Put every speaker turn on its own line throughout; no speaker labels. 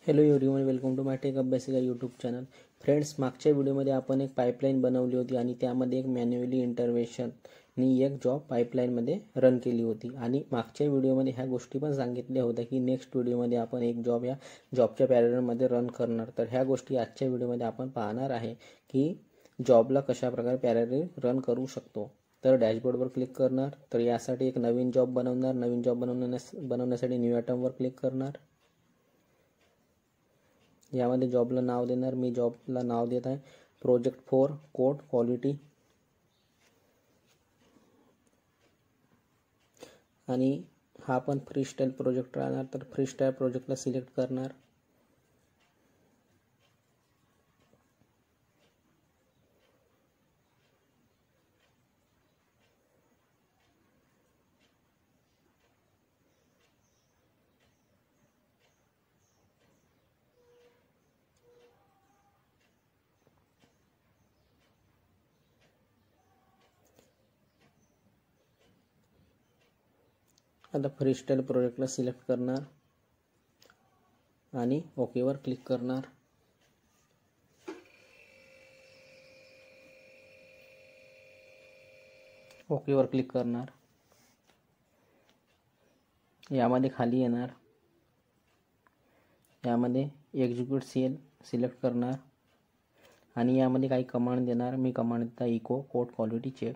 Hello everyone, welcome to my tech अभ्यासिका YouTube channel. Friends, मागच्या व्हिडिओमध्ये आपण एक पाईपलाईन बनवली होती आणि त्यामध्ये एक मॅन्युअली इंटरव्हेशननी एक जॉब पाईपलाईनमध्ये रन केली होती. आणि मागच्या व्हिडिओमध्ये ह्या गोष्टी पण सांगितल्या होत्या की नेक्स्ट व्हिडिओमध्ये आपण एक जॉब या जॉबच्या पॅरलमध्ये रन करणार. तर ह्या गोष्टी आजच्या व्हिडिओमध्ये आपण पाहणार आहे की जॉबला कशाप्रकारे पॅरल रन करू शकतो. तर डॅशबोर्डवर क्लिक करणार. तर यासाठी एक नवीन जॉब बनवणार. नवीन जॉब बनवण्यासाठी न्यू आयटमवर क्लिक करणार. यामध्ये जॉबला नाव देणार. मी जॉबला नाव देत आहे प्रोजेक्ट 4 कोड क्वालिटी. आणि हा पण फ्रीस्टाईल प्रोजेक्ट राहणार. तर फ्रीस्टाईल प्रोजेक्टला सिलेक्ट करणार. आता फ्रीस्टाईल प्रोजेक्टला सिलेक्ट करणार आणि ओकेवर क्लिक करणार. ओकेवर क्लिक करणार. यामध्ये खाली येणार. यामध्ये एक्झिक्यूट सेल सिलेक्ट करणार आणि यामध्ये काही कमांड देणार. मी कमांड देता इको कोड क्वालिटी चेक.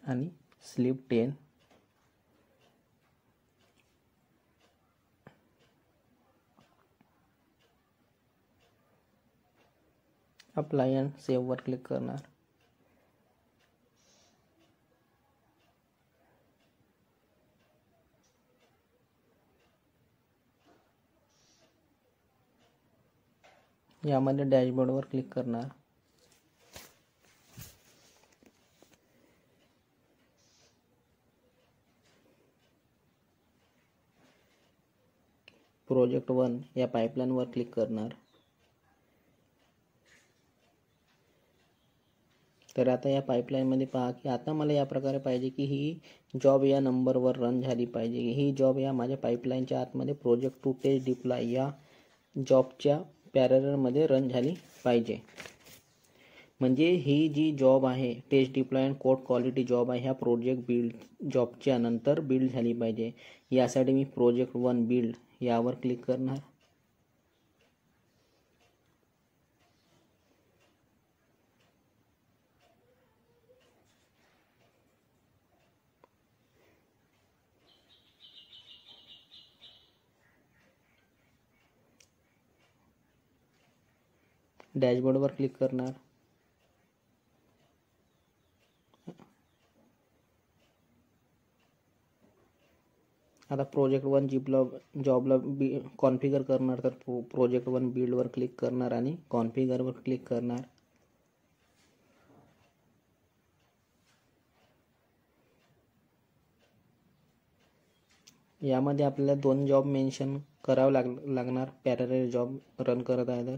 आणि स्लीप 10. अप्लाय अँड सेव्हवर क्लिक करणार. यामध्ये डॅशबोर्डवर क्लिक करणार. प्रोजेक्ट 1 या पाईपलाईनवर क्लिक करणार. तर आता या पाईपलाईनमध्ये पहा की आता मला या प्रकारे पाहिजे की ही जॉब या नंबरवर रन झाली पाहिजे. ही जॉब या माझ्या पाईपलाईनच्या आतमध्ये प्रोजेक्ट 2 टेस्ट डिप्लॉय या जॉबच्या पॅरलमध्ये रन झाली पाहिजे. म्हणजे ही जी जॉब आहे test deploy and code quality job आहे ह्या प्रोजेक्ट बिल्ड जॉबच्या नंतर बिल्ड झाली पाहिजे. यासाठी मी प्रोजेक्ट 1 बिल्ड यावर क्लिक करणार. डॅशबोर्डवर क्लिक करणार. आता प्रोजेक्ट 1 जॉबला कॉन्फिगर करणार. तर प्रोजेक्ट 1 बिल्डवर क्लिक करणार आणि कॉन्फिगरवर क्लिक करणार. यामध्ये आपल्याला 2 जॉब मेन्शन करावं लागणार. पॅरलल जॉब रन करत आहे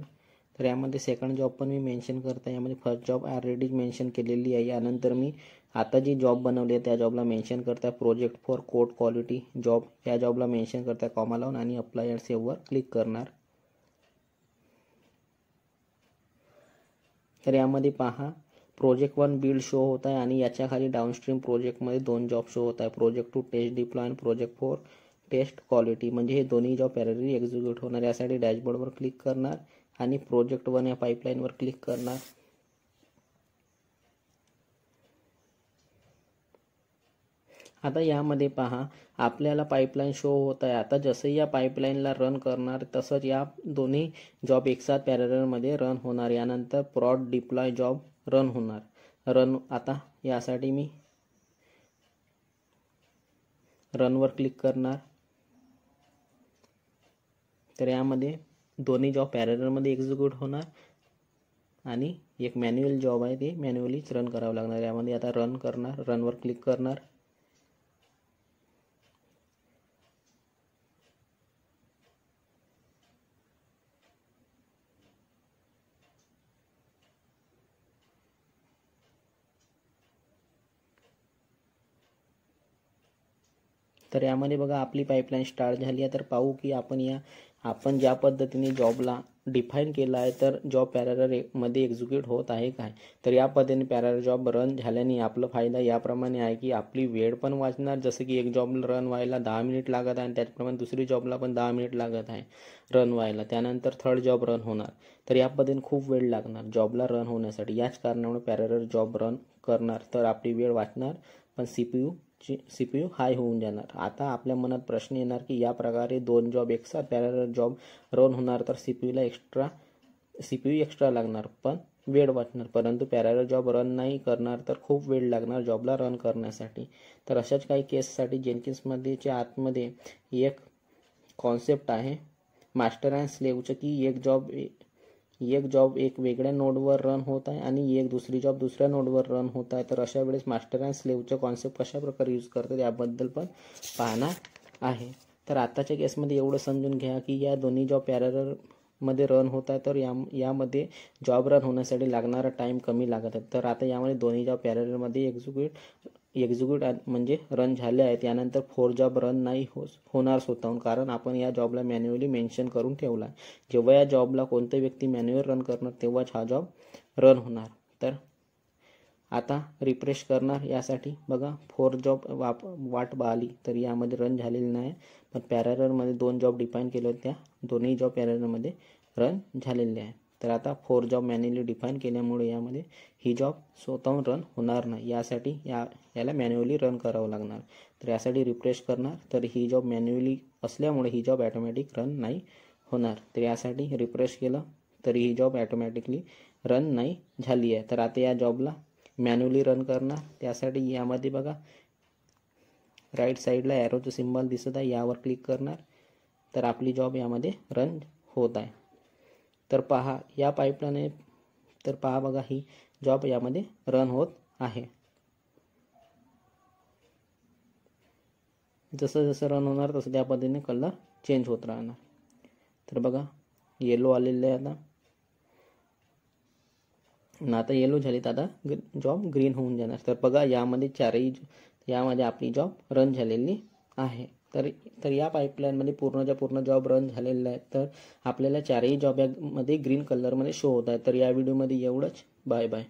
तर यामध्ये सेकंड जॉब पण मी मेन्शन करत आहे. यामध्ये फर्स्ट जॉब ऑलरेडी मेन्शन केलेली आहे. यानंतर मी आता जी जॉब बनवली आहे त्या जॉबला मेन्शन करता प्रोजेक्ट 4 कोड क्वालिटी जॉब या जॉबला मेन्शन करता कॉमा लावून आणि अप्लाय अँड सेव्हवर क्लिक करणार. तर यामध्ये पहा प्रोजेक्ट 1 बिल्ड शो होत आहे आणि याच्या खाली डाऊनस्ट्रीम प्रोजेक्टमध्ये 2 जॉब शो होत आहे. प्रोजेक्ट 2 टेस्ट डिप्लॉय आणि प्रोजेक्ट 4 टेस्ट क्वालिटी. म्हणजे हे दोन्ही जॉब पॅरलली एक्झिक्यूट होणार. यासाठी डॅशबोर्डवर क्लिक करणार आणि प्रोजेक्ट 1 या पाईपलाईनवर क्लिक करणार. आता यामध्ये पहा आपल्याला पाईपलाईन शो होत आहे. आता जसं या पाईपलाईनला रन करणार तसंच या दोन्ही जॉब एकसाथ पॅरलमध्ये रन होणार. यानंतर प्रॉड डिप्लॉय जॉब रन होणार. आता यासाठी मी रनवर क्लिक करणार. तर यामध्ये दोन्ही जॉब पॅरलमध्ये एक्झिक्यूट होणार आणि एक मॅन्युअल जॉब आहे ते मॅन्युअलीच रन करावं लागणार. यामध्ये आता रन करणार. रनवर क्लिक करणार. तर यामध्ये बघा आपली पाईपलाईन स्टार्ट झाली आहे. तर पाहू की आपण ज्या पद्धतीने जॉबला डिफाईन केला आहे तर जॉब पॅरलल मध्ये एक्झिक्यूट होत आहे काय. तर या पद्धतीने पॅरलल जॉब रन झाल्याने आपला फायदा याप्रमाणे आहे की आपली वेळ पण वाचणार. जसं की एक जॉब रन व्हायला 10 मिनिट लागत आहे आणि त्याचप्रमाणे दुसरी जॉबला पण 10 मिनिट लागत आहे रन व्हायला. त्यानंतर थर्ड जॉब रन होणार. तर या पद्धतीने खूप वेळ लागणार जॉबला रन होण्यासाठी. याच कारणामुळे पॅरलल जॉब रन करणार तर आपली वेळ वाचणार पण सीपीयू हाय होऊन जाणार. आता आपल्या मनात प्रश्न येणार की या प्रकारे दोन जॉब एकसाथ पॅरलल जॉब रन होणार तर सीपीयू एक्स्ट्रा लागणार पण वेळ वाचणार. परंतु पॅरलल जॉब रन नाही करणार तर खूप वेळ लागणार जॉबला रन करण्यासाठी. तर अशाच काही केससाठी जेनकिन्समध्येच्या आतमध्ये एक कॉन्सेप्ट आहे मास्टर अँड स्लेव्हचं की एक जॉब एक वेगळ्या नोडवर रन होत आहे आणि एक दुसरी जॉब दुसऱ्या नोडवर रन होत आहे. तर अशा वेळेस मास्टर अँड स्लेव्हचं कॉन्सेप्ट कशा प्रकारे यूज करतात याबद्दल पण पाहणार आहे. तर आताच्या केसमध्ये एवढं समजून घ्या की या दोन्ही जॉब पॅरलल मध्ये रन होत आहे तर यामध्ये जॉब रन होण्यासाठी लागणारा टाइम कमी लागत आहे. तर आता यामध्ये दोन्ही जॉब पॅरललमध्ये एक्झिक्यूट म्हणजे रन झाले आहेत. यानंतर 4 जॉब रन नाही होणार स्वतःहून कारण आपण या जॉबला मॅन्युअली मेन्शन करून ठेवला. जेव्हा या जॉबला कोणती व्यक्ती मॅन्युअल रन करणार तेव्हाच हा जॉब रन होणार. तर आता रिफ्रेश करणार यासाठी बघा 4 जॉब वाट पाहिली तर यामध्ये रन झालेली नाही पण पॅरललमध्ये 2 जॉब डिफाईन केले होते त्या दोन्ही जॉब पॅरललमध्ये रन झालेले आहे. तर आता 4 जॉब मॅन्युअली डिफाईन केल्यामुळे यामध्ये ही जॉब स्वतःहून रन होणार नाही. यासाठी याला मॅन्युअली रन करावं लागणार. तर यासाठी रिफ्रेश करणार तर ही जॉब मॅन्युअली असल्यामुळे ही जॉब ॲटोमॅटिक रन नाही होणार. तर यासाठी रिफ्रेश केलं तरी ही जॉब ॲटोमॅटिकली रन नाही झाली आहे. तर आता या जॉबला मॅन्युअली रन करणार. त्यासाठी यामध्ये बघा राईट साईडला ॲरोचं सिम्बॉल दिसत आहे यावर क्लिक करणार तर आपली जॉब यामध्ये रन होत आहे. तर पहा या पाईपलाईन तर पहा बघा ही जॉब यामध्ये रन होत आहे. जसं जसं रन होणार तसं त्या पद्धतीने कलर चेंज होत राहणार. तर बघा येलो आलेलं आहे आता येलो झाली तर आता जॉब ग्रीन होऊन जाणार. तर बघा यामध्ये आपली जॉब रन झालेली आहे. तर या पाईपलाईनमध्ये पूर्ण जॉब रन झालेला आहे. तर आपल्याला चारही जॉब यामध्ये ग्रीन कलरमध्ये शो होत आहे. तर या व्हिडिओमध्ये एवढंच. Bye bye.